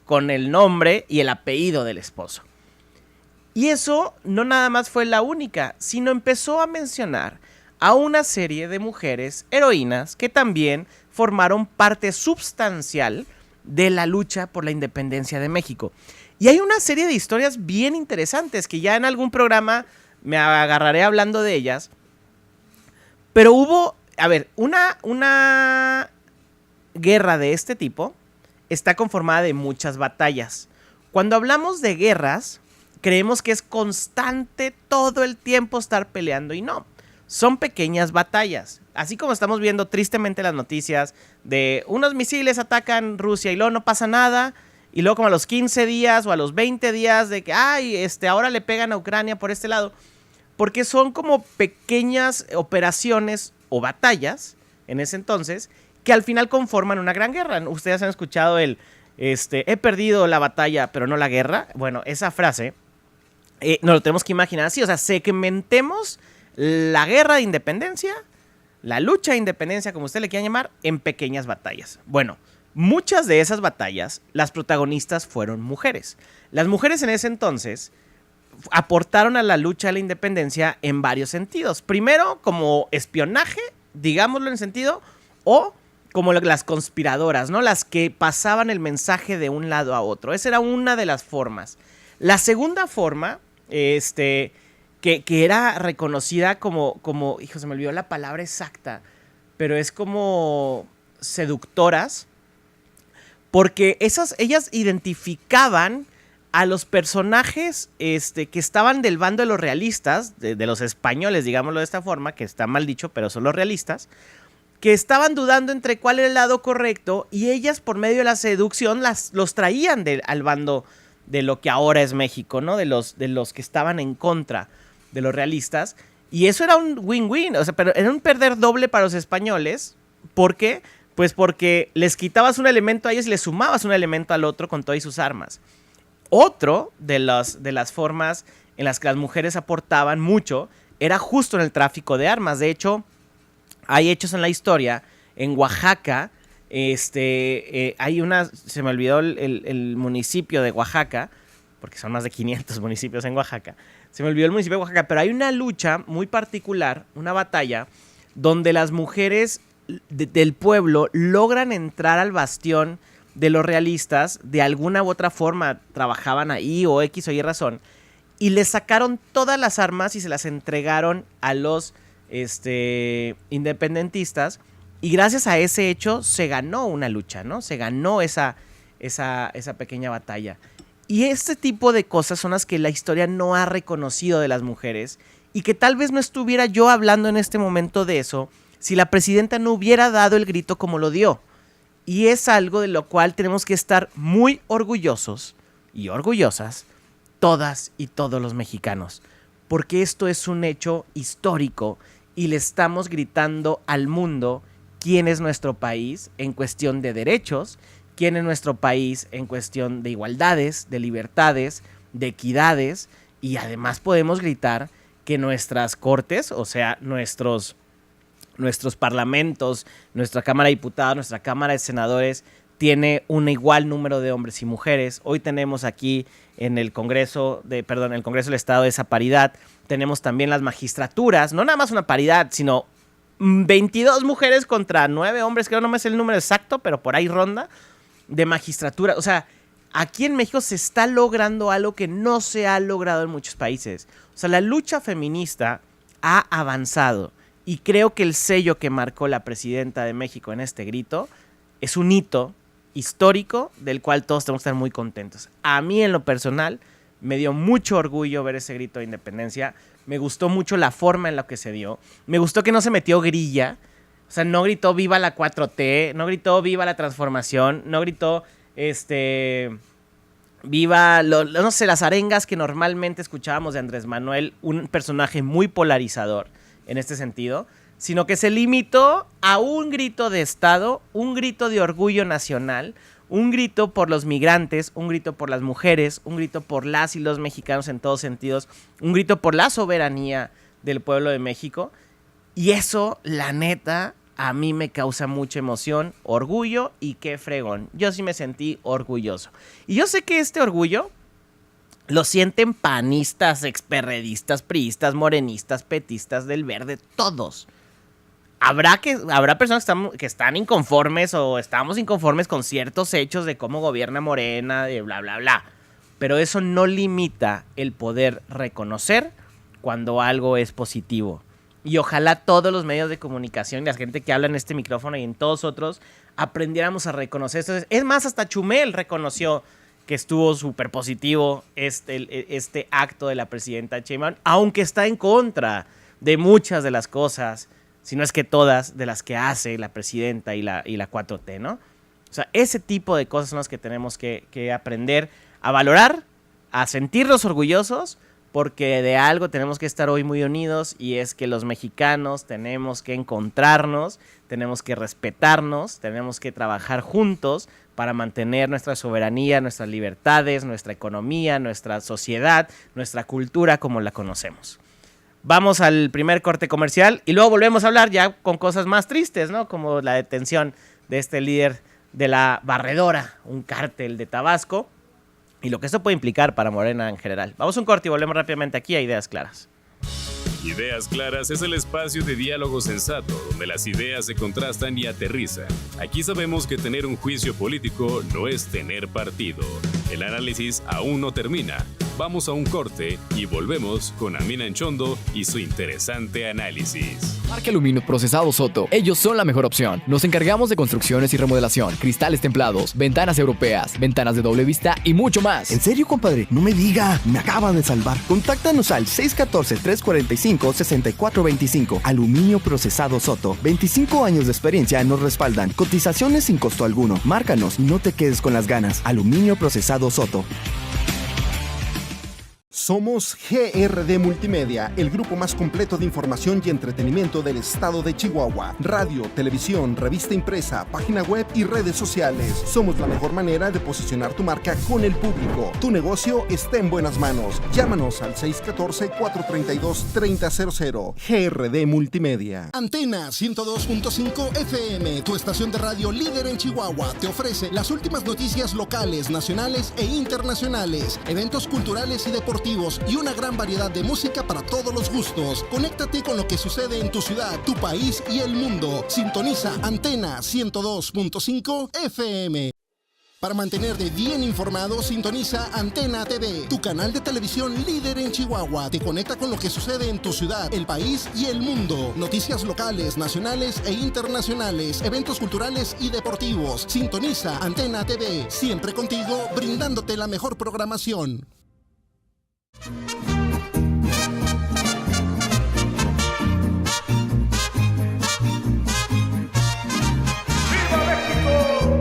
con el nombre y el apellido del esposo. Y eso no nada más fue la única, sino empezó a mencionar a una serie de mujeres heroínas que también formaron parte sustancial de la lucha por la independencia de México. Y hay una serie de historias bien interesantes que ya en algún programa me agarraré hablando de ellas. Pero hubo, a ver, una guerra de este tipo está conformada de muchas batallas. Cuando hablamos de guerras, creemos que es constante todo el tiempo estar peleando y no. Son pequeñas batallas. Así como estamos viendo tristemente las noticias de unos misiles atacan Rusia y luego no pasa nada. Y luego como a los 15 días o a los 20 días de que ahora le pegan a Ucrania por este lado. Porque son como pequeñas operaciones o batallas en ese entonces que al final conforman una gran guerra. Ustedes han escuchado he perdido la batalla pero no la guerra. Bueno, esa frase nos lo tenemos que imaginar así. O sea, segmentemos la guerra de independencia, la lucha de independencia, como usted le quiera llamar, en pequeñas batallas. Bueno, muchas de esas batallas, las protagonistas fueron mujeres. Las mujeres en ese entonces aportaron a la lucha de la independencia en varios sentidos. Primero, como espionaje, digámoslo en sentido, o como las conspiradoras, ¿no? Las que pasaban el mensaje de un lado a otro. Esa era una de las formas. La segunda forma, que era reconocida como, hijo, se me olvidó la palabra exacta, pero es como seductoras, porque ellas identificaban a los personajes que estaban del bando de los realistas, de los españoles, digámoslo de esta forma, que está mal dicho, pero son los realistas, que estaban dudando entre cuál era el lado correcto, y ellas por medio de la seducción los traían al bando de lo que ahora es México, ¿no? De los que estaban en contra de los realistas, y eso era un win-win, o sea, pero era un perder doble para los españoles. ¿Por qué? Pues porque les quitabas un elemento a ellos y les sumabas un elemento al otro con todas sus armas. Otro de las formas en las que las mujeres aportaban mucho era justo en el tráfico de armas. De hecho, hay hechos en la historia, en Oaxaca, hay se me olvidó el municipio de Oaxaca, porque son más de 500 municipios en Oaxaca. Se me olvidó el municipio de Oaxaca, pero hay una lucha muy particular, una batalla, donde las mujeres del pueblo logran entrar al bastión de los realistas, de alguna u otra forma trabajaban ahí o X o Y razón, y les sacaron todas las armas y se las entregaron a los independentistas, y gracias a ese hecho se ganó una lucha, ¿no? Se ganó esa pequeña batalla. Y este tipo de cosas son las que la historia no ha reconocido de las mujeres, y que tal vez no estuviera yo hablando en este momento de eso si la presidenta no hubiera dado el grito como lo dio. Y es algo de lo cual tenemos que estar muy orgullosos y orgullosas todas y todos los mexicanos, porque esto es un hecho histórico y le estamos gritando al mundo quién es nuestro país en cuestión de derechos, quién es nuestro país en cuestión de igualdades, de libertades, de equidades, y además podemos gritar que nuestras cortes, o sea, nuestros parlamentos, nuestra Cámara de Diputados, nuestra Cámara de Senadores, tiene un igual número de hombres y mujeres. Hoy tenemos aquí en el Congreso del Estado esa paridad. Tenemos también las magistraturas, no nada más una paridad, sino 22 mujeres contra 9 hombres, creo, no me sé el número exacto, pero por ahí ronda, de magistratura. O sea, aquí en México se está logrando algo que no se ha logrado en muchos países. O sea, la lucha feminista ha avanzado. Y creo que el sello que marcó la presidenta de México en este grito es un hito histórico del cual todos tenemos que estar muy contentos. A mí, en lo personal, me dio mucho orgullo ver ese grito de independencia. Me gustó mucho la forma en la que se dio. Me gustó que no se metió grilla. O sea, no gritó viva la 4T, no gritó viva la transformación, no gritó viva, no sé, las arengas que normalmente escuchábamos de Andrés Manuel, un personaje muy polarizador en este sentido, sino que se limitó a un grito de Estado, un grito de orgullo nacional, un grito por los migrantes, un grito por las mujeres, un grito por las y los mexicanos en todos sentidos, un grito por la soberanía del pueblo de México. Y eso, la neta, a mí me causa mucha emoción, orgullo y qué fregón. Yo sí me sentí orgulloso. Y yo sé que este orgullo lo sienten panistas, experredistas, priistas, morenistas, petistas del Verde, todos. Habrá personas que están inconformes o estamos inconformes con ciertos hechos de cómo gobierna Morena, de bla, bla, bla. Pero eso no limita el poder reconocer cuando algo es positivo. Y ojalá todos los medios de comunicación y la gente que habla en este micrófono y en todos otros aprendiéramos a reconocer esto. Es más, hasta Chumel reconoció que estuvo súper positivo este acto de la presidenta Sheinbaum, aunque está en contra de muchas de las cosas, si no es que todas, de las que hace la presidenta y la 4T, ¿no? O sea, ese tipo de cosas son las que tenemos que aprender a valorar, a sentirnos orgullosos, porque de algo tenemos que estar hoy muy unidos, y es que los mexicanos tenemos que encontrarnos, tenemos que respetarnos, tenemos que trabajar juntos para mantener nuestra soberanía, nuestras libertades, nuestra economía, nuestra sociedad, nuestra cultura como la conocemos. Vamos al primer corte comercial y luego volvemos a hablar ya con cosas más tristes, ¿no? Como la detención de este líder de la Barredora, un cártel de Tabasco, y lo que esto puede implicar para Morena en general. Vamos a un corte y volvemos rápidamente aquí a Ideas Claras. Ideas Claras es el espacio de diálogo sensato, donde las ideas se contrastan y aterrizan. Aquí sabemos que tener un juicio político no es tener partido. El análisis aún no termina. Vamos a un corte y volvemos con Amina Anchondo y su interesante análisis. Marca Aluminio Procesado Soto. Ellos son la mejor opción. Nos encargamos de construcciones y remodelación, cristales templados, ventanas europeas, ventanas de doble vista y mucho más. ¿En serio, compadre? No me diga. Me acaban de salvar. Contáctanos al 614-345-6425. Aluminio Procesado Soto. 25 años de experiencia nos respaldan. Cotizaciones sin costo alguno. Márcanos y no te quedes con las ganas. Aluminio Procesado Soto. Somos GRD Multimedia, el grupo más completo de información y entretenimiento del estado de Chihuahua. Radio, televisión, revista impresa, página web y redes sociales. Somos la mejor manera de posicionar tu marca con el público. Tu negocio está en buenas manos. Llámanos al 614-432-3000. GRD Multimedia. Antena 102.5 FM, tu estación de radio líder en Chihuahua, te ofrece las últimas noticias locales, nacionales e internacionales, eventos culturales y deportivos y una gran variedad de música para todos los gustos. Conéctate con lo que sucede en tu ciudad, tu país y el mundo. Sintoniza Antena 102.5 FM. Para mantenerte bien informado, sintoniza Antena TV, tu canal de televisión líder en Chihuahua. Te conecta con lo que sucede en tu ciudad, el país y el mundo. Noticias locales, nacionales e internacionales, eventos culturales y deportivos. Sintoniza Antena TV, siempre contigo, brindándote la mejor programación.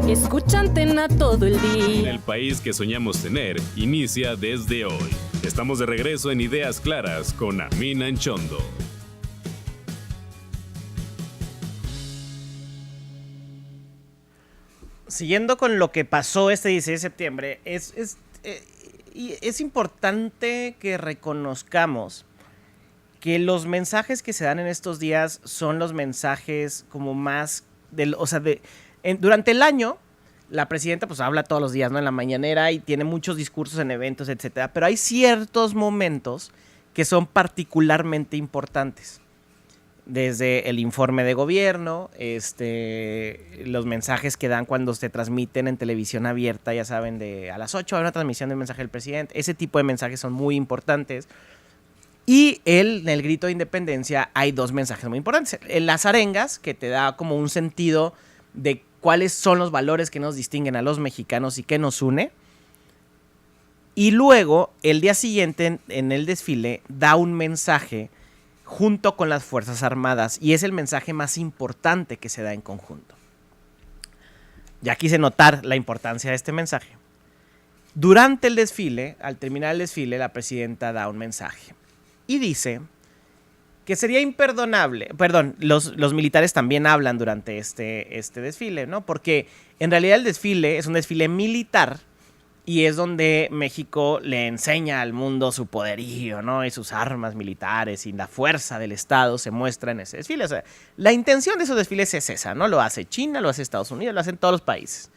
Escucha Antena todo el día. El país que soñamos tener inicia desde hoy. Estamos de regreso en Ideas Claras con Amina Anchondo. Siguiendo con lo que pasó este 16 de septiembre, es importante que reconozcamos que los mensajes que se dan en estos días son los mensajes como más durante el año la presidenta pues habla todos los días, ¿no? En la mañanera, y tiene muchos discursos en eventos, etcétera, pero hay ciertos momentos que son particularmente importantes. Desde el informe de gobierno, los mensajes que dan cuando se transmiten en televisión abierta, ya saben, a las 8 hay una transmisión del mensaje del presidente. Ese tipo de mensajes son muy importantes. Y en el grito de independencia hay dos mensajes muy importantes. Las arengas, que te da como un sentido de cuáles son los valores que nos distinguen a los mexicanos y que nos une. Y luego, el día siguiente, en el desfile, da un mensaje junto con las Fuerzas Armadas, y es el mensaje más importante que se da en conjunto. Ya quise notar la importancia de este mensaje. Durante el desfile, al terminar el desfile, la presidenta da un mensaje y dice que sería imperdonable, los militares también hablan durante este desfile, ¿no? Porque en realidad el desfile es un desfile militar Y es donde México le enseña al mundo su poderío, ¿no? Y sus armas militares y la fuerza del Estado se muestra en ese desfile. O sea, la intención de esos desfiles es esa, ¿no? Lo hace China, lo hace Estados Unidos, lo hacen todos los países.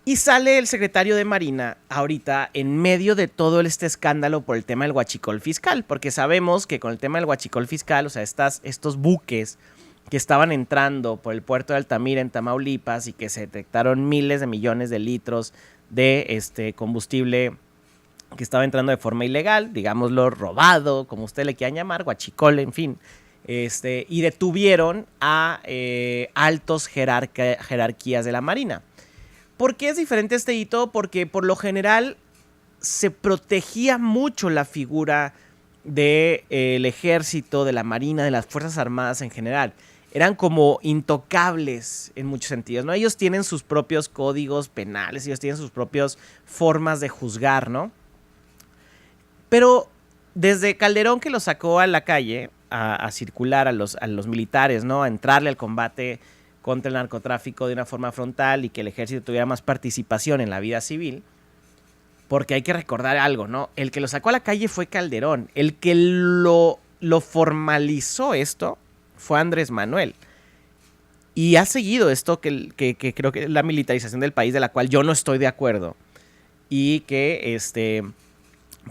Y sale el secretario de Marina ahorita en medio de todo este escándalo por el tema del huachicol fiscal, porque sabemos que con el tema del huachicol fiscal, o sea, estos buques que estaban entrando por el puerto de Altamira en Tamaulipas y que se detectaron miles de millones de litros de combustible que estaba entrando de forma ilegal, digámoslo, robado, como usted le quieran llamar, huachicol, en fin, y detuvieron a altos jerarquías de la Marina. ¿Por qué es diferente este hito? Porque por lo general se protegía mucho la figura del ejército, de la Marina, de las Fuerzas Armadas en general. Eran como intocables en muchos sentidos, ¿no? Ellos tienen sus propios códigos penales, ellos tienen sus propias formas de juzgar, ¿no? Pero desde Calderón, que lo sacó a la calle a circular a los militares, ¿no? A entrarle al combate contra el narcotráfico de una forma frontal y que el ejército tuviera más participación en la vida civil, porque hay que recordar algo, ¿no? El que lo sacó a la calle fue Calderón. El que lo formalizó esto fue Andrés Manuel. Y ha seguido esto que creo que es la militarización del país, de la cual yo no estoy de acuerdo. Y que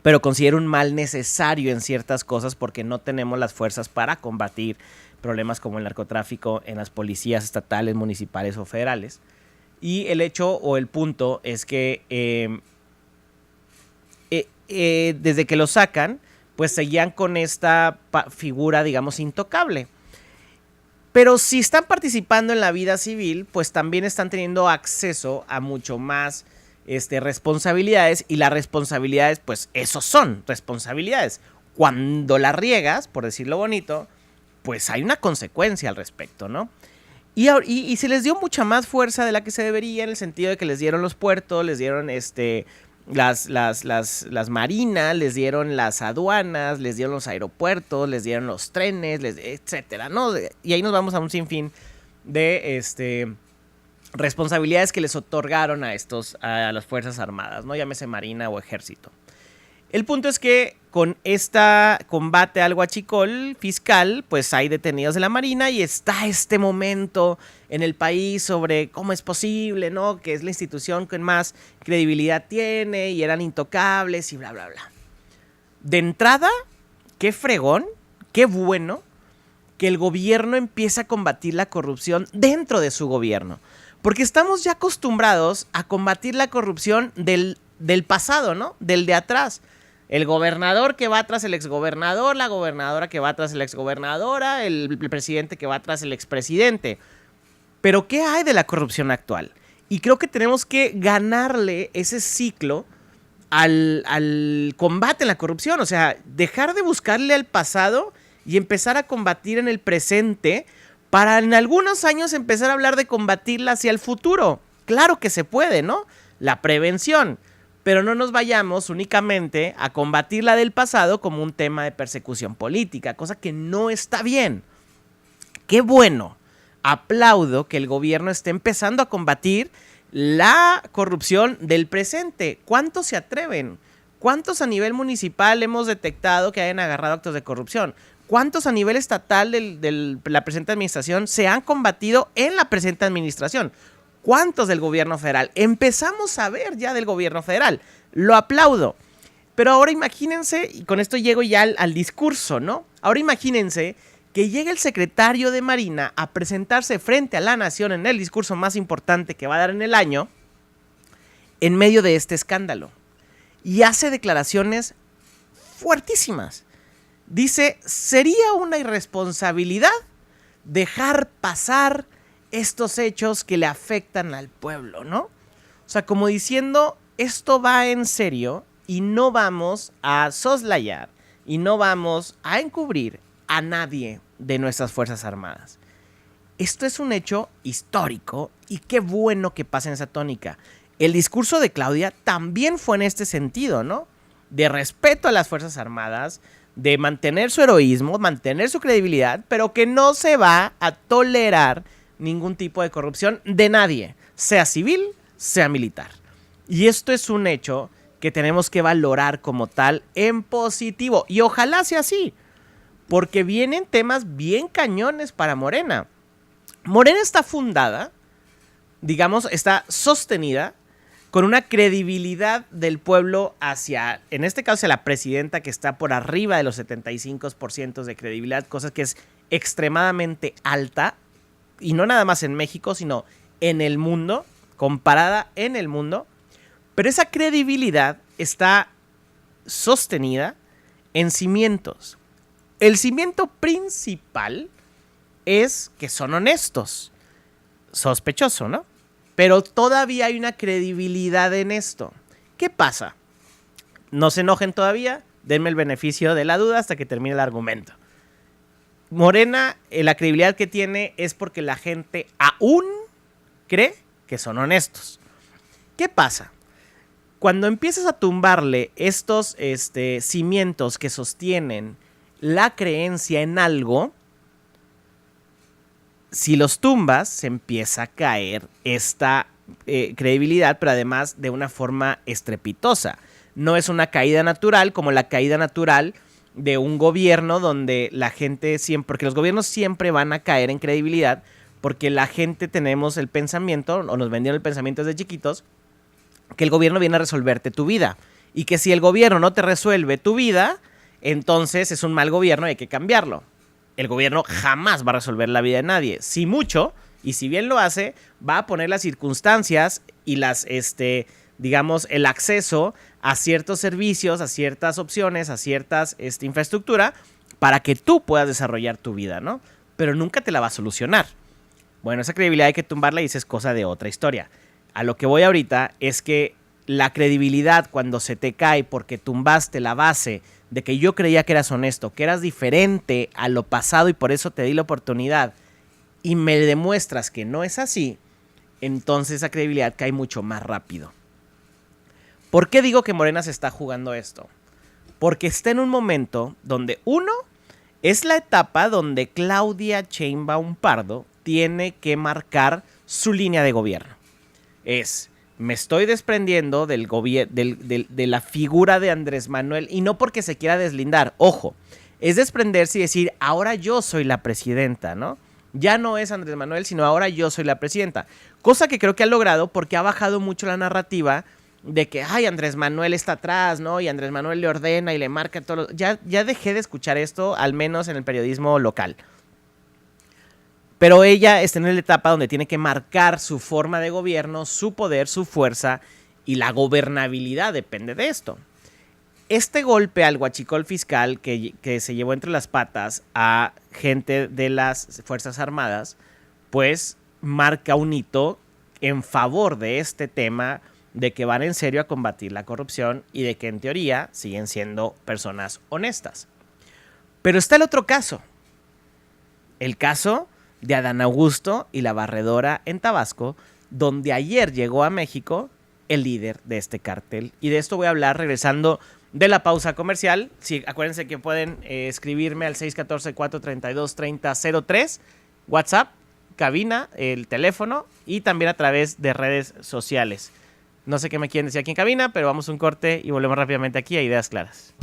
pero considero un mal necesario en ciertas cosas porque no tenemos las fuerzas para combatir problemas como el narcotráfico en las policías estatales, municipales o federales. Y el hecho o el punto es que desde que lo sacan, pues seguían con esta figura, digamos, intocable. Pero si están participando en la vida civil, pues también están teniendo acceso a mucho más responsabilidades, y las responsabilidades, pues esos son responsabilidades. Cuando la riegas, por decirlo bonito, pues hay una consecuencia al respecto, ¿no? Y se les dio mucha más fuerza de la que se debería, en el sentido de que les dieron los puertos, les dieron las marinas, les dieron las aduanas, les dieron los aeropuertos, les dieron los trenes, etcétera, ¿no? Y ahí nos vamos a un sinfín de responsabilidades que les otorgaron a las Fuerzas Armadas, ¿no? Llámese Marina o Ejército. El punto es que con esta combate al huachicol fiscal, pues hay detenidos de la Marina y está este momento en el país sobre cómo es posible, ¿no? Que es la institución que más credibilidad tiene y eran intocables y bla, bla, bla. De entrada, qué fregón, qué bueno que el gobierno empiece a combatir la corrupción dentro de su gobierno. Porque estamos ya acostumbrados a combatir la corrupción del pasado, ¿no? Del de atrás. El gobernador que va tras el exgobernador, la gobernadora que va tras la exgobernadora, el presidente que va tras el expresidente. Pero ¿qué hay de la corrupción actual? Y creo que tenemos que ganarle ese ciclo al combate en la corrupción. O sea, dejar de buscarle al pasado y empezar a combatir en el presente para en algunos años empezar a hablar de combatirla hacia el futuro. Claro que se puede, ¿no? La prevención. Pero no nos vayamos únicamente a combatir la del pasado como un tema de persecución política, cosa que no está bien. Qué bueno, aplaudo que el gobierno esté empezando a combatir la corrupción del presente. ¿Cuántos se atreven? ¿Cuántos a nivel municipal hemos detectado que hayan agarrado actos de corrupción? ¿Cuántos a nivel estatal de la presente administración se han combatido en la presente administración? ¿Cuántos del gobierno federal? Empezamos a ver ya del gobierno federal. Lo aplaudo. Pero ahora imagínense, y con esto llego ya al discurso, ¿no? Ahora imagínense que llegue el secretario de Marina a presentarse frente a la nación en el discurso más importante que va a dar en el año, en medio de este escándalo. Y hace declaraciones fuertísimas. Dice, sería una irresponsabilidad dejar pasar estos hechos que le afectan al pueblo, ¿no? O sea, como diciendo, esto va en serio y no vamos a soslayar y no vamos a encubrir a nadie de nuestras Fuerzas Armadas. Esto es un hecho histórico y qué bueno que pase en esa tónica. El discurso de Claudia también fue en este sentido, ¿no? De respeto a las Fuerzas Armadas, de mantener su heroísmo, mantener su credibilidad, pero que no se va a tolerar ningún tipo de corrupción de nadie, sea civil, sea militar. Y esto es un hecho que tenemos que valorar como tal en positivo. Y ojalá sea así, porque vienen temas bien cañones para Morena. Morena está fundada, digamos, está sostenida con una credibilidad del pueblo hacia, en este caso, hacia la presidenta, que está por arriba de los 75% de credibilidad, cosa que es extremadamente alta, y no nada más en México, sino en el mundo, comparada en el mundo. Pero esa credibilidad está sostenida en cimientos. El cimiento principal es que son honestos. Sospechoso, ¿no? Pero todavía hay una credibilidad en esto. ¿Qué pasa? No se enojen todavía, denme el beneficio de la duda hasta que termine el argumento. Morena, la credibilidad que tiene es porque la gente aún cree que son honestos. ¿Qué pasa? Cuando empiezas a tumbarle estos cimientos que sostienen la creencia en algo, si los tumbas, se empieza a caer esta credibilidad, pero además de una forma estrepitosa. No es una caída natural como la caída natural de un gobierno donde la gente siempre, porque los gobiernos siempre van a caer en credibilidad, porque la gente tenemos el pensamiento, o nos vendieron el pensamiento desde chiquitos, que el gobierno viene a resolverte tu vida. Y que si el gobierno no te resuelve tu vida, entonces es un mal gobierno y hay que cambiarlo. El gobierno jamás va a resolver la vida de nadie. Si mucho, y si bien lo hace, va a poner las circunstancias y las, digamos, el acceso a ciertos servicios, a ciertas opciones, a ciertas infraestructura para que tú puedas desarrollar tu vida, ¿no? Pero nunca te la va a solucionar. Bueno, esa credibilidad hay que tumbarla y esa es cosa de otra historia. A lo que voy ahorita es que la credibilidad cuando se te cae porque tumbaste la base de que yo creía que eras honesto, que eras diferente a lo pasado y por eso te di la oportunidad y me demuestras que no es así, entonces esa credibilidad cae mucho más rápido. ¿Por qué digo que Morena se está jugando esto? Porque está en un momento donde, uno, es la etapa donde Claudia Sheinbaum Pardo tiene que marcar su línea de gobierno. Me estoy desprendiendo de la figura de Andrés Manuel, y no porque se quiera deslindar, ojo, es desprenderse y decir, ahora yo soy la presidenta, ¿no? Ya no es Andrés Manuel, sino ahora yo soy la presidenta. Cosa que creo que ha logrado porque ha bajado mucho la narrativa de que, ay, Andrés Manuel está atrás, ¿no? Y Andrés Manuel le ordena y le marca todo. Ya dejé de escuchar esto, al menos en el periodismo local. Pero ella está en la etapa donde tiene que marcar su forma de gobierno, su poder, su fuerza, y la gobernabilidad depende de esto. Este golpe al huachicol fiscal que se llevó entre las patas a gente de las Fuerzas Armadas, pues marca un hito en favor de este tema de que van en serio a combatir la corrupción y de que en teoría siguen siendo personas honestas. Pero está el otro caso. El caso de Adán Augusto y la barredora en Tabasco, donde ayer llegó a México el líder de este cártel. Y de esto voy a hablar regresando de la pausa comercial. Sí, acuérdense que pueden escribirme al 614-432-3003, WhatsApp, cabina, el teléfono, y también a través de redes sociales. No sé qué me quieren decir aquí en cabina, pero vamos a un corte y volvemos rápidamente aquí a Ideas Claras.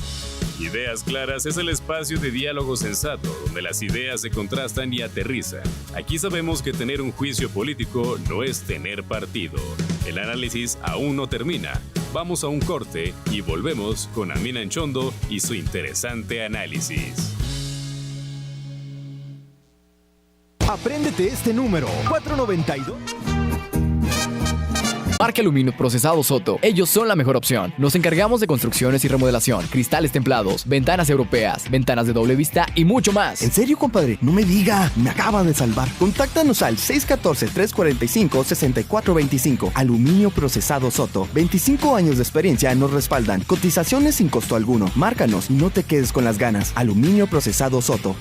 Ideas Claras es el espacio de diálogo sensato, donde las ideas se contrastan y aterrizan. Aquí sabemos que tener un juicio político no es tener partido. El análisis aún no termina. Vamos a un corte y volvemos con Amina Anchondo y su interesante análisis. Apréndete este número, 492. Marca Aluminio Procesado Soto. Ellos son la mejor opción. Nos encargamos de construcciones y remodelación, cristales templados, ventanas europeas, ventanas de doble vista y mucho más. ¿En serio, compadre? No me diga. Me acaba de salvar. Contáctanos al 614-345-6425. Aluminio Procesado Soto. 25 años de experiencia nos respaldan. Cotizaciones sin costo alguno. Márcanos y no te quedes con las ganas. Aluminio Procesado Soto.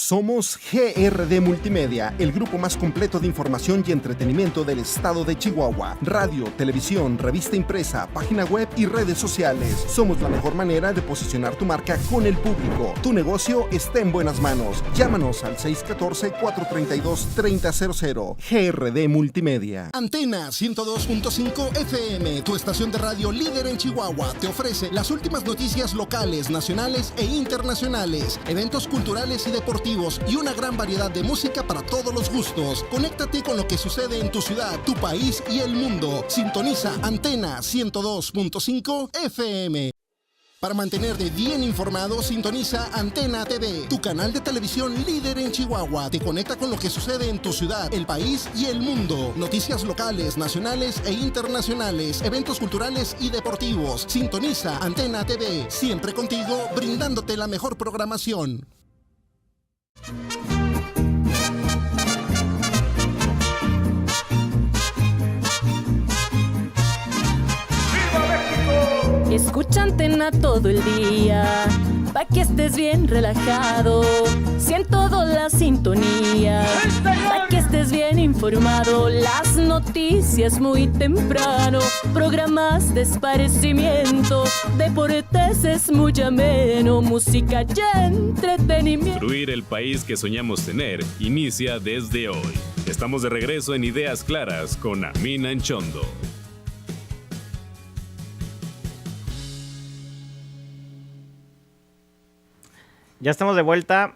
Somos GRD Multimedia, el grupo más completo de información y entretenimiento del estado de Chihuahua. Radio, televisión, revista impresa, página web y redes sociales. Somos la mejor manera de posicionar tu marca con el público. Tu negocio está en buenas manos. Llámanos al 614-432-3000. GRD Multimedia. Antena 102.5 FM, tu estación de radio líder en Chihuahua, te ofrece las últimas noticias locales, nacionales e internacionales, eventos culturales y deportivos y una gran variedad de música para todos los gustos. Conéctate con lo que sucede en tu ciudad, tu país y el mundo. Sintoniza Antena 102.5 FM. Para mantenerte bien informado, sintoniza Antena TV, tu canal de televisión líder en Chihuahua. Te conecta con lo que sucede en tu ciudad, el país y el mundo. Noticias locales, nacionales e internacionales, eventos culturales y deportivos. Sintoniza Antena TV, siempre contigo, brindándote la mejor programación. Escucha Antena todo el día, pa' que estés bien relajado. Siento toda la sintonía, pa' que estés bien informado. Las noticias muy temprano, programas de esparcimiento, deportes es muy ameno, música y entretenimiento. Construir el país que soñamos tener inicia desde hoy. Estamos de regreso en Ideas Claras con Amina Anchondo. Ya estamos de vuelta.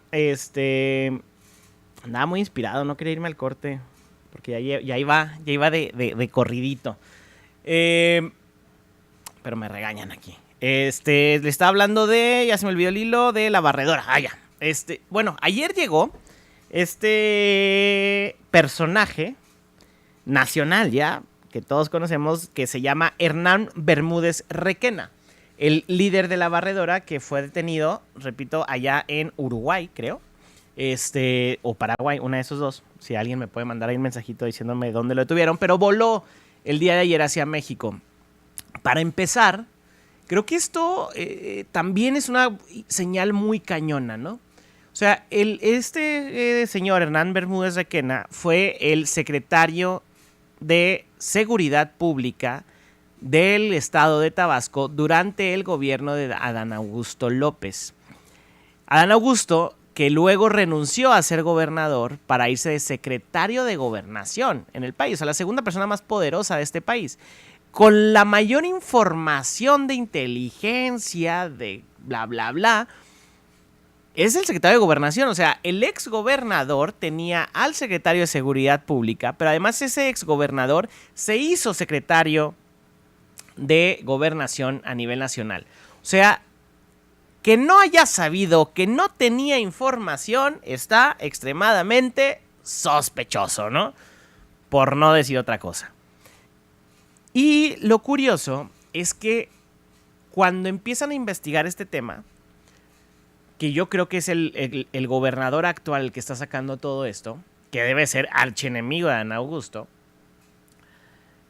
Andaba muy inspirado, no quería irme al corte. Porque ya iba de corridito. Pero me regañan aquí. Le estaba hablando ya se me olvidó el hilo, de la barredora. Ya. Bueno, ayer llegó este personaje nacional ya, que todos conocemos, que se llama Hernán Bermúdez Requena. El líder de la barredora que fue detenido, repito, allá en Uruguay, creo. O Paraguay, una de esos dos. Si alguien me puede mandar ahí un mensajito diciéndome dónde lo detuvieron. Pero voló el día de ayer hacia México. Para empezar, creo que esto también es una señal muy cañona, ¿no? O sea, señor Hernán Bermúdez Requena fue el secretario de Seguridad Pública del estado de Tabasco durante el gobierno de Adán Augusto López. Adán Augusto, que luego renunció a ser gobernador para irse de secretario de gobernación en el país, o sea, la segunda persona más poderosa de este país, con la mayor información de inteligencia, de bla, bla, bla, es el secretario de gobernación. O sea, el ex gobernador tenía al secretario de Seguridad Pública, pero además ese ex gobernador se hizo secretario de gobernación a nivel nacional. O sea, que no haya sabido, que no tenía información, está extremadamente sospechoso, ¿no? Por no decir otra cosa. Y lo curioso es que cuando empiezan a investigar este tema, que yo creo que es el gobernador actual el que está sacando todo esto, que debe ser archienemigo de Adán Augusto,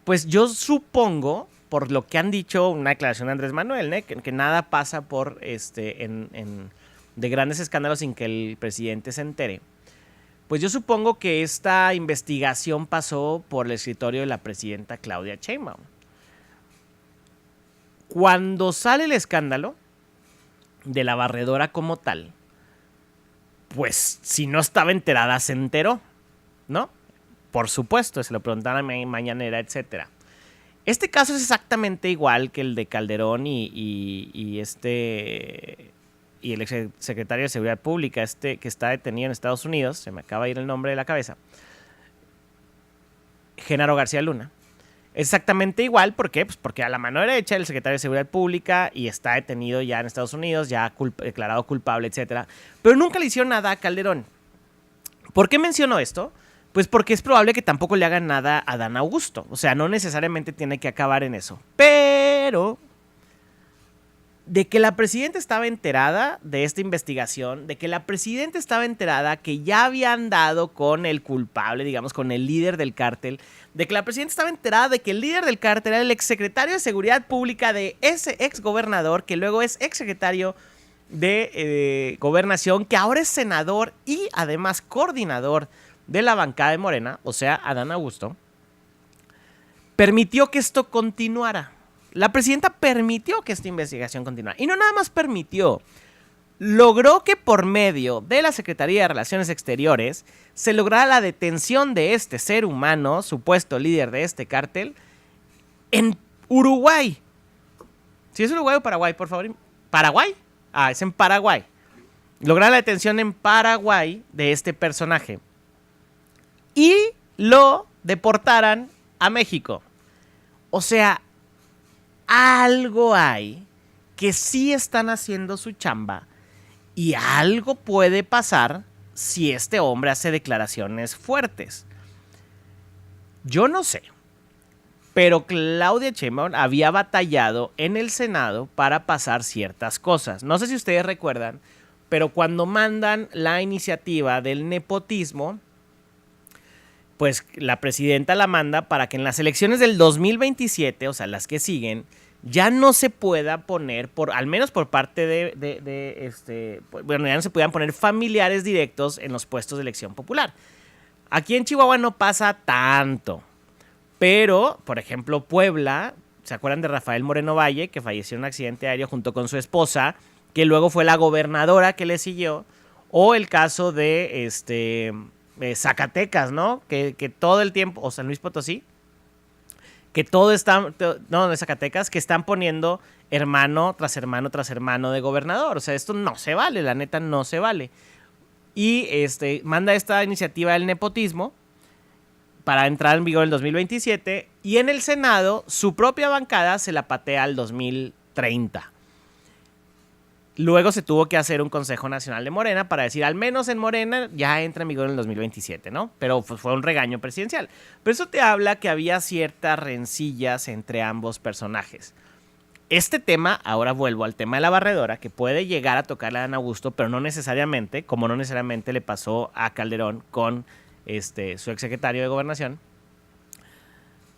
pues yo supongo, por lo que han dicho, una declaración de Andrés Manuel, ¿no? que nada pasa por de grandes escándalos sin que el presidente se entere. Pues yo supongo que esta investigación pasó por el escritorio de la presidenta Claudia Sheinbaum. Cuando sale el escándalo de la barredora como tal, pues si no estaba enterada, se enteró, ¿no? Por supuesto, se lo preguntaron en Mañanera, etcétera. Este caso es exactamente igual que el de Calderón y el ex secretario de Seguridad Pública, que está detenido en Estados Unidos, se me acaba de ir el nombre de la cabeza, Genaro García Luna. Exactamente igual, ¿por qué? Pues porque a la mano derecha el secretario de Seguridad Pública y está detenido ya en Estados Unidos, ya declarado culpable, etcétera. Pero nunca le hicieron nada a Calderón. ¿Por qué menciono esto? Pues porque es probable que tampoco le hagan nada a Adán Augusto. O sea, no necesariamente tiene que acabar en eso. Pero de que la presidenta estaba enterada de esta investigación, de que la presidenta estaba enterada que ya habían dado con el culpable, digamos, con el líder del cártel, de que la presidenta estaba enterada de que el líder del cártel era el exsecretario de Seguridad Pública de ese exgobernador, que luego es exsecretario de Gobernación, que ahora es senador y además coordinador de la bancada de Morena, o sea, Adán Augusto, permitió que esto continuara. La presidenta permitió que esta investigación continuara. Y no nada más permitió, logró que por medio de la Secretaría de Relaciones Exteriores se lograra la detención de este ser humano, supuesto líder de este cártel, en Uruguay. ¿Sí es Uruguay o Paraguay, por favor? ¿Paraguay? Ah, es en Paraguay. Lograron la detención en Paraguay de este personaje. Y lo deportaran a México. O sea, algo hay que sí están haciendo su chamba y algo puede pasar si este hombre hace declaraciones fuertes. Yo no sé, pero Claudia Sheinbaum había batallado en el Senado para pasar ciertas cosas. No sé si ustedes recuerdan, pero cuando mandan la iniciativa del nepotismo, pues la presidenta la manda para que en las elecciones del 2027, o sea, las que siguen, ya no se pueda poner, al menos por parte bueno, ya no se puedan poner familiares directos en los puestos de elección popular. Aquí en Chihuahua no pasa tanto, pero, por ejemplo, Puebla, ¿se acuerdan de Rafael Moreno Valle, que falleció en un accidente aéreo junto con su esposa, que luego fue la gobernadora que le siguió? O el caso de Zacatecas, ¿no? Que todo el tiempo, o San Luis Potosí, que todo está, no, de Zacatecas, que están poniendo hermano tras hermano tras hermano de gobernador. O sea, esto no se vale, la neta no se vale. Y manda esta iniciativa del nepotismo para entrar en vigor en el 2027, y en el Senado su propia bancada se la patea al 2030. Luego se tuvo que hacer un Consejo Nacional de Morena para decir, al menos en Morena ya entra en vigor en el 2027, ¿no? Pero pues, fue un regaño presidencial. Pero eso te habla que había ciertas rencillas entre ambos personajes. Este tema, ahora vuelvo al tema de la barredora, que puede llegar a tocarle a Adán Augusto, pero no necesariamente, como no necesariamente le pasó a Calderón con su exsecretario de Gobernación.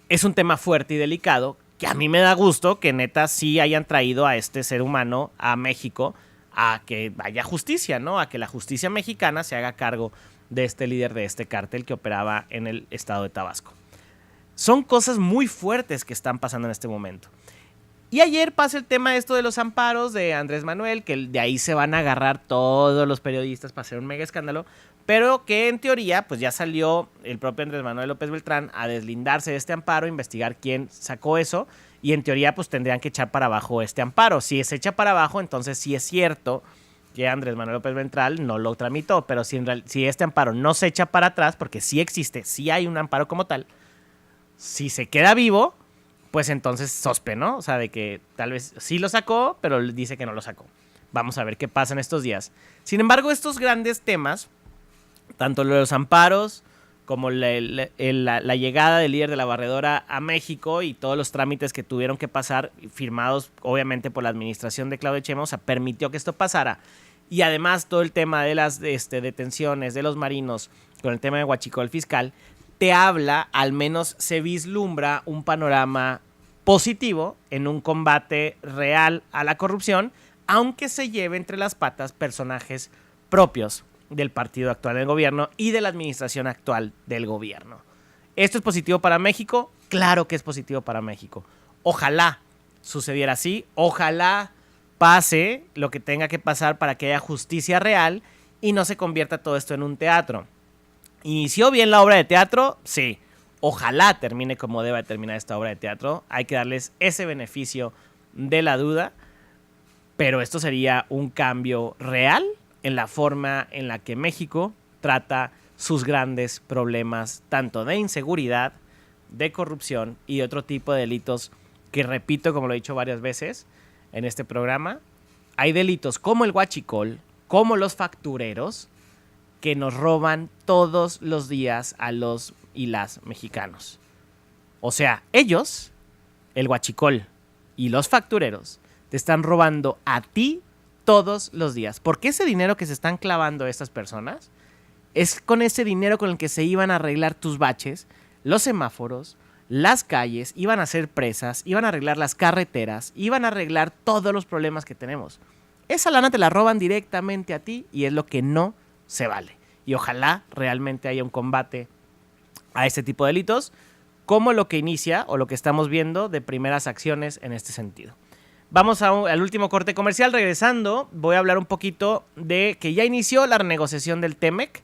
Es un tema fuerte y delicado, que a mí me da gusto que neta sí hayan traído a este ser humano a México a que haya justicia, ¿no? A que la justicia mexicana se haga cargo de este líder de este cártel que operaba en el estado de Tabasco. Son cosas muy fuertes que están pasando en este momento. Y ayer pasa el tema esto de los amparos de Andrés Manuel, que de ahí se van a agarrar todos los periodistas para hacer un mega escándalo, pero que en teoría pues ya salió el propio Andrés Manuel López Beltrán a deslindarse de este amparo, investigar quién sacó eso, y en teoría pues tendrían que echar para abajo este amparo. Si se echa para abajo, entonces sí es cierto que Andrés Manuel López Beltrán no lo tramitó, pero si este amparo no se echa para atrás, porque sí existe, sí hay un amparo como tal, si se queda vivo, pues entonces sospe, ¿no? O sea, de que tal vez sí lo sacó, pero dice que no lo sacó. Vamos a ver qué pasa en estos días. Sin embargo, estos grandes temas, tanto lo de los amparos como la llegada del líder de la barredora a México y todos los trámites que tuvieron que pasar, firmados obviamente por la administración de Claudia Sheinbaum, o sea, permitió que esto pasara. Y además todo el tema de las detenciones de los marinos con el tema de huachicol fiscal, te habla, al menos se vislumbra un panorama positivo en un combate real a la corrupción, aunque se lleve entre las patas personajes propios del partido actual del gobierno y de la administración actual del gobierno. ¿Esto es positivo para México? Claro que es positivo para México. Ojalá sucediera así, ojalá pase lo que tenga que pasar para que haya justicia real y no se convierta todo esto en un teatro. ¿Inició bien la obra de teatro? Sí. Ojalá termine como deba terminar esta obra de teatro. Hay que darles ese beneficio de la duda, pero esto sería un cambio real en la forma en la que México trata sus grandes problemas, tanto de inseguridad, de corrupción y otro tipo de delitos que, repito, como lo he dicho varias veces en este programa, hay delitos como el huachicol, como los factureros, que nos roban todos los días a los y las mexicanos. O sea, ellos, el huachicol y los factureros, te están robando a ti todos los días. Porque ese dinero que se están clavando estas personas es con ese dinero con el que se iban a arreglar tus baches, los semáforos, las calles, iban a hacer presas, iban a arreglar las carreteras, iban a arreglar todos los problemas que tenemos. esa lana te la roban directamente a ti y es lo que no se vale. Y ojalá realmente haya un combate a este tipo de delitos, como lo que inicia o lo que estamos viendo de primeras acciones en este sentido. Vamos al último corte comercial. Regresando, voy a hablar un poquito de que ya inició la renegociación del TEMEC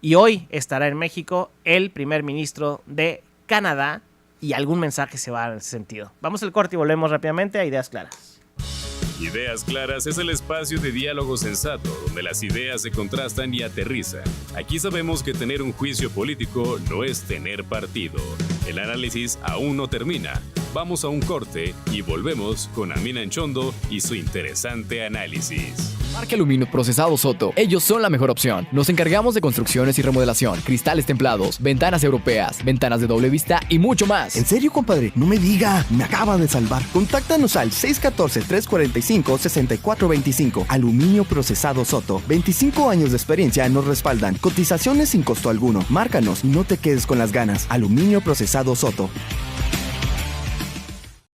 y hoy estará en México el primer ministro de Canadá y algún mensaje se va a dar en ese sentido. Vamos al corte y volvemos rápidamente a Ideas Claras. Ideas Claras es el espacio de diálogo sensato donde las ideas se contrastan y aterrizan. Aquí sabemos que tener un juicio político no es tener partido. El análisis aún no termina. Vamos a un corte y volvemos con Amina Enchondo y su interesante análisis. Marca Aluminio Procesado Soto. Ellos son la mejor opción. Nos encargamos de construcciones y remodelación, cristales templados, ventanas europeas, ventanas de doble vista y mucho más. ¿En serio, compadre? No me diga. Me acaba de salvar. Contáctanos al 614-345-6425. Aluminio Procesado Soto. 25 años de experiencia nos respaldan. Cotizaciones sin costo alguno. Márcanos y no te quedes con las ganas. Aluminio Procesado Soto.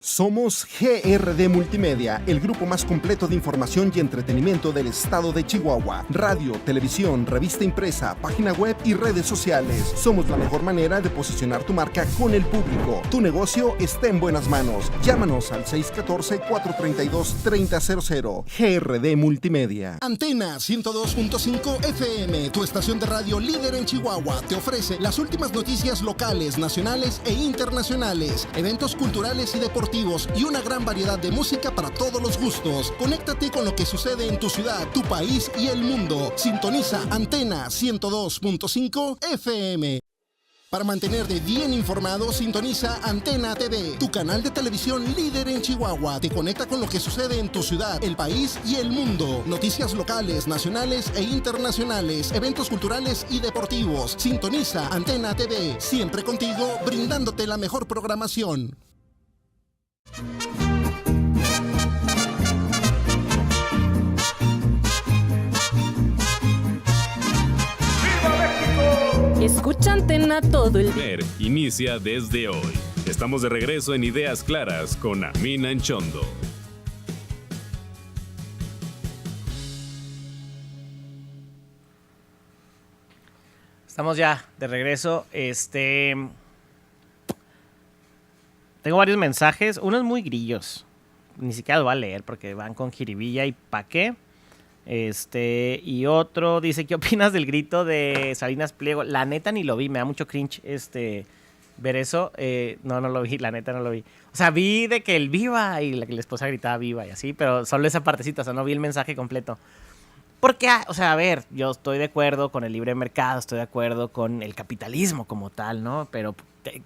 Somos GRD Multimedia, el grupo más completo de información y entretenimiento del estado de Chihuahua. Radio, televisión, revista impresa, página web y redes sociales. Somos la mejor manera de posicionar tu marca con el público. Tu negocio está en buenas manos. Llámanos al 614-432-3000. GRD Multimedia. Antena 102.5 FM, tu estación de radio líder en Chihuahua, te ofrece las últimas noticias locales, nacionales e internacionales, eventos culturales y deportivos y una gran variedad de música para todos los gustos. Conéctate con lo que sucede en tu ciudad, tu país y el mundo. Sintoniza Antena 102.5 FM. Para mantenerte bien informado, sintoniza Antena TV, tu canal de televisión líder en Chihuahua. Te conecta con lo que sucede en tu ciudad, el país y el mundo. Noticias locales, nacionales e internacionales, eventos culturales y deportivos. Sintoniza Antena TV, siempre contigo, brindándote la mejor programación. Escucha Antena todo el día. Inicia desde hoy. Estamos de regreso en Ideas Claras con Amina Enchondo. Estamos ya de regreso. Tengo varios mensajes, unos muy grillos. Ni siquiera lo voy a leer porque van con jiribilla y pa' qué. Y otro dice, ¿qué opinas del grito de Salinas Pliego? La neta ni lo vi, me da mucho cringe ver eso. No lo vi, la neta no lo vi. O sea, vi de que el viva y la esposa gritaba viva y así, pero solo esa partecita, o sea, no vi el mensaje completo. Porque, o sea, a ver, yo estoy de acuerdo con el libre mercado, estoy de acuerdo con el capitalismo como tal, ¿no? Pero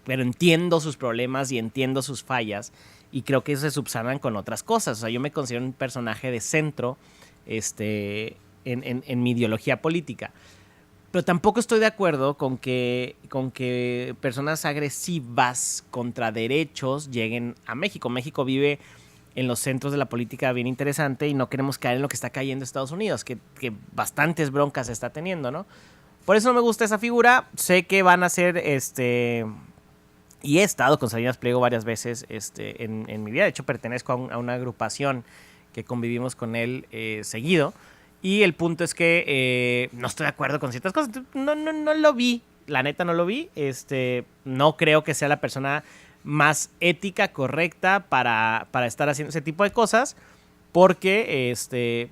entiendo sus problemas y entiendo sus fallas y creo que eso se subsanan con otras cosas. O sea, yo me considero un personaje de centro en mi ideología política. Pero tampoco estoy de acuerdo con que personas agresivas contra derechos lleguen a México. México vive en los centros de la política bien interesante y no queremos caer en lo que está cayendo Estados Unidos, que bastantes broncas está teniendo, ¿no? Por eso no me gusta esa figura. Sé que van a ser, y he estado con Salinas Pliego varias veces en mi vida. De hecho, pertenezco a una agrupación que convivimos con él seguido. Y el punto es que no estoy de acuerdo con ciertas cosas. No lo vi. La neta no lo vi. No creo que sea la persona más ética, correcta para estar haciendo ese tipo de cosas, porque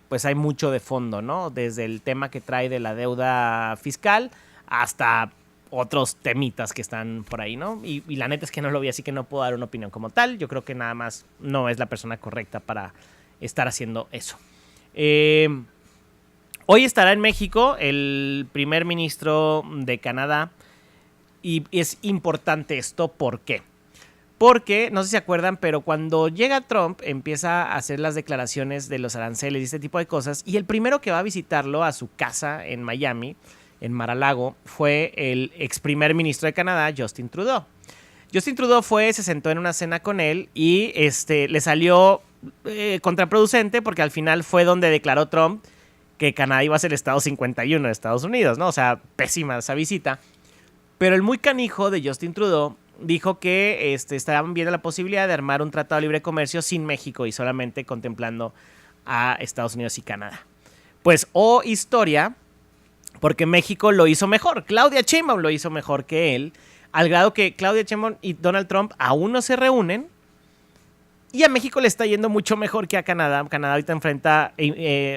pues hay mucho de fondo, ¿no? Desde el tema que trae de la deuda fiscal hasta otros temitas que están por ahí, ¿no? Y la neta es que no lo vi, así que no puedo dar una opinión como tal. Yo creo que nada más no es la persona correcta para estar haciendo eso. Hoy estará en México el primer ministro de Canadá y es importante esto, ¿por qué? Porque, no sé si se acuerdan, pero cuando llega Trump empieza a hacer las declaraciones de los aranceles y este tipo de cosas, y el primero que va a visitarlo a su casa en Miami, en Mar-a-Lago, fue el ex primer ministro de Canadá, Justin Trudeau. Justin Trudeau se sentó en una cena con él y le salió contraproducente porque al final fue donde declaró Trump que Canadá iba a ser el estado 51 de Estados Unidos, ¿no? O sea, pésima esa visita. Pero el muy canijo de Justin Trudeau dijo que estaban viendo la posibilidad de armar un tratado de libre comercio sin México y solamente contemplando a Estados Unidos y Canadá. Pues, historia, porque México lo hizo mejor. Claudia Sheinbaum lo hizo mejor que él, al grado que Claudia Sheinbaum y Donald Trump aún no se reúnen. Y a México le está yendo mucho mejor que a Canadá. Canadá ahorita enfrenta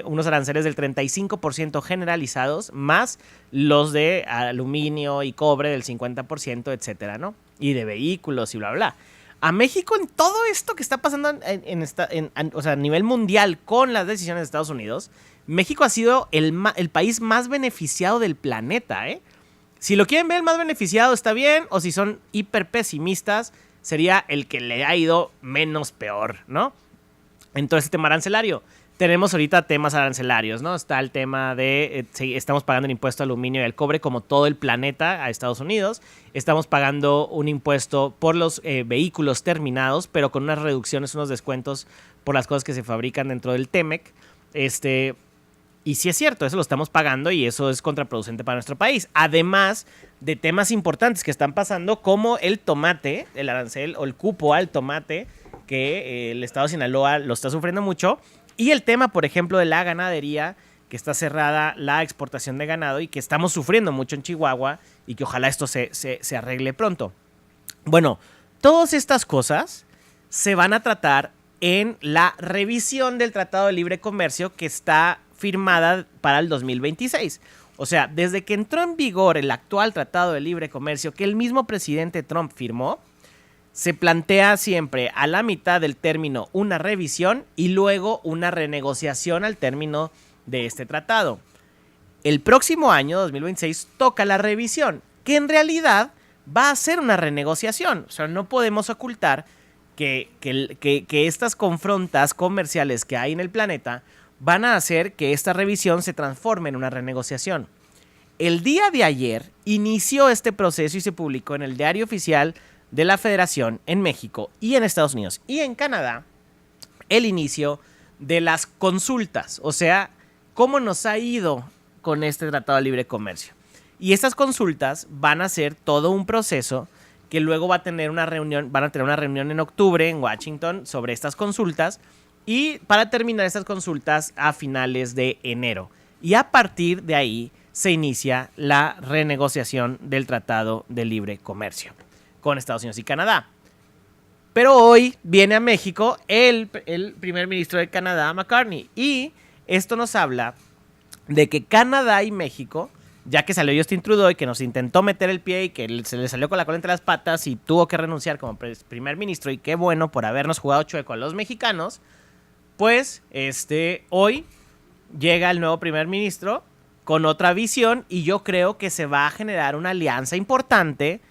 unos aranceles del 35% generalizados, más los de aluminio y cobre del 50%, etcétera, ¿no? Y de vehículos y bla, bla. A México, en todo esto que está pasando o sea, a nivel mundial con las decisiones de Estados Unidos, México ha sido el país más beneficiado del planeta, ¿eh? Si lo quieren ver el más beneficiado, está bien. O si son hiper pesimistas, sería el que le ha ido menos peor, ¿no? Entonces, el tema arancelario. Tenemos ahorita temas arancelarios, ¿no? Está el tema de, estamos pagando el impuesto al aluminio y al cobre como todo el planeta a Estados Unidos. Estamos pagando un impuesto por los vehículos terminados, pero con unas reducciones, unos descuentos por las cosas que se fabrican dentro del TEMEC. Y sí es cierto, eso lo estamos pagando y eso es contraproducente para nuestro país. Además de temas importantes que están pasando, como el tomate, el arancel o el cupo al tomate, que el estado de Sinaloa lo está sufriendo mucho. Y el tema, por ejemplo, de la ganadería, que está cerrada la exportación de ganado y que estamos sufriendo mucho en Chihuahua y que ojalá esto se arregle pronto. Bueno, todas estas cosas se van a tratar en la revisión del Tratado de Libre Comercio que está firmada para el 2026. O sea, desde que entró en vigor el actual Tratado de Libre Comercio que el mismo presidente Trump firmó, se plantea siempre a la mitad del término una revisión y luego una renegociación al término de este tratado. El próximo año, 2026, toca la revisión, que en realidad va a ser una renegociación. O sea, no podemos ocultar que estas confrontas comerciales que hay en el planeta van a hacer que esta revisión se transforme en una renegociación. El día de ayer inició este proceso y se publicó en el Diario Oficial de la Federación en México y en Estados Unidos y en Canadá el inicio de las consultas, o sea, cómo nos ha ido con este Tratado de Libre Comercio. Y estas consultas van a ser todo un proceso que luego van a tener una reunión en octubre en Washington sobre estas consultas y para terminar estas consultas a finales de enero. Y a partir de ahí se inicia la renegociación del Tratado de Libre Comercio con Estados Unidos y Canadá. Pero hoy viene a México el primer ministro de Canadá, McCartney, y esto nos habla de que Canadá y México, ya que salió Justin Trudeau y que nos intentó meter el pie y que se le salió con la cola entre las patas y tuvo que renunciar como primer ministro, y qué bueno por habernos jugado chueco a los mexicanos, pues hoy llega el nuevo primer ministro con otra visión y yo creo que se va a generar una alianza importante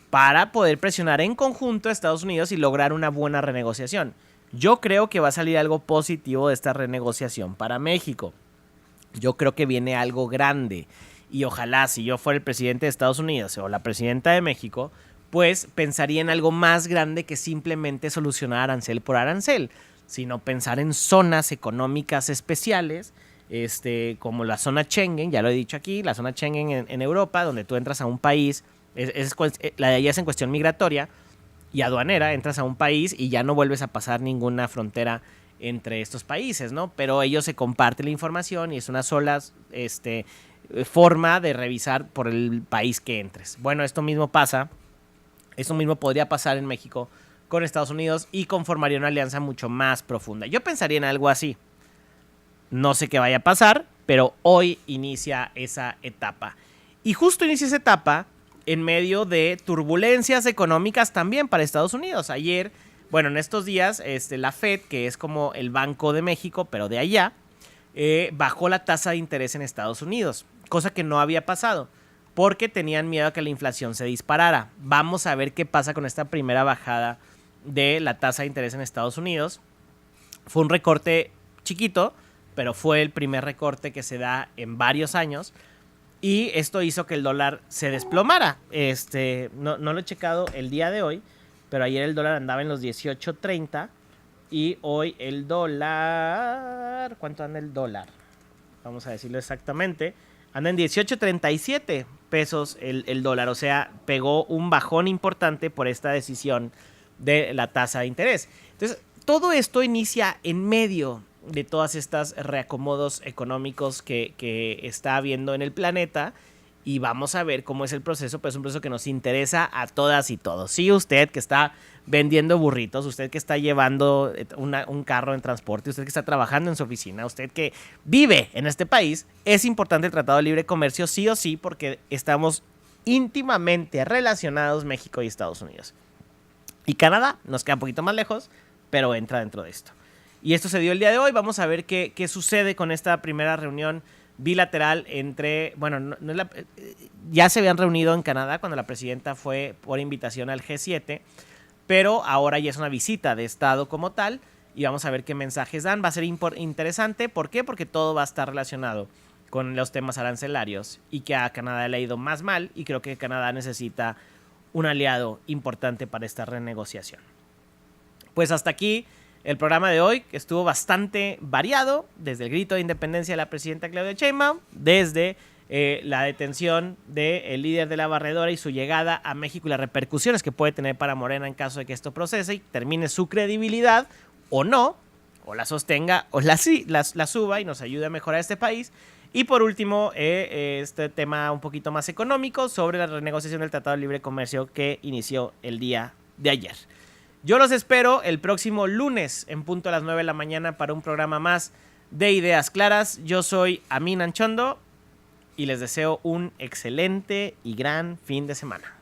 para poder presionar en conjunto a Estados Unidos y lograr una buena renegociación. Yo creo que va a salir algo positivo de esta renegociación para México. Yo creo que viene algo grande. Y ojalá, si yo fuera el presidente de Estados Unidos o la presidenta de México, pues pensaría en algo más grande que simplemente solucionar arancel por arancel, sino pensar en zonas económicas especiales, como la zona Schengen, ya lo he dicho aquí, la zona Schengen en Europa, donde tú entras a un país. La de allá es en cuestión migratoria y aduanera, entras a un país y ya no vuelves a pasar ninguna frontera entre estos países, ¿no? Pero ellos se comparten la información y es una sola forma de revisar por el país que entres. Bueno, esto mismo podría pasar en México con Estados Unidos y conformaría una alianza mucho más profunda. Yo pensaría en algo así. No sé qué vaya a pasar, pero hoy inicia esa etapa. Y justo inicia esa etapa en medio de turbulencias económicas también para Estados Unidos. Ayer, bueno, en estos días, la Fed, que es como el Banco de México, pero de allá, bajó la tasa de interés en Estados Unidos, cosa que no había pasado, porque tenían miedo a que la inflación se disparara. Vamos a ver qué pasa con esta primera bajada de la tasa de interés en Estados Unidos. Fue un recorte chiquito, pero fue el primer recorte que se da en varios años. Y esto hizo que el dólar se desplomara. No lo he checado el día de hoy, pero ayer el dólar andaba en los 18.30 y hoy el dólar... ¿Cuánto anda el dólar? Vamos a decirlo exactamente. Anda en 18.37 pesos el dólar. O sea, pegó un bajón importante por esta decisión de la tasa de interés. Entonces, todo esto inicia en medio de todas estas reacomodos económicos que está habiendo en el planeta. Y vamos a ver cómo es el proceso, pero es un proceso que nos interesa a todas y todos. Sí, usted que está vendiendo burritos, usted que está llevando un carro en transporte, usted que está trabajando en su oficina, usted que vive en este país, es importante el Tratado de Libre Comercio sí o sí, porque estamos íntimamente relacionados México y Estados Unidos. Y Canadá nos queda un poquito más lejos, pero entra dentro de esto. Y esto se dio el día de hoy. Vamos a ver qué sucede con esta primera reunión bilateral entre, bueno, ya se habían reunido en Canadá cuando la presidenta fue por invitación al G7, pero ahora ya es una visita de Estado como tal y vamos a ver qué mensajes dan. Va a ser interesante. ¿Por qué? Porque todo va a estar relacionado con los temas arancelarios y que a Canadá le ha ido más mal y creo que Canadá necesita un aliado importante para esta renegociación. Pues hasta aquí el programa de hoy, que estuvo bastante variado, desde el grito de independencia de la presidenta Claudia Sheinbaum, desde la detención del líder de la barredora y su llegada a México y las repercusiones que puede tener para Morena en caso de que esto procese y termine su credibilidad o no, o la sostenga o la suba y nos ayude a mejorar este país. Y por último, este tema un poquito más económico sobre la renegociación del Tratado de Libre Comercio que inició el día de ayer. Yo los espero el próximo lunes en punto a las 9 de la mañana para un programa más de Ideas Claras. Yo soy Amin Anchondo y les deseo un excelente y gran fin de semana.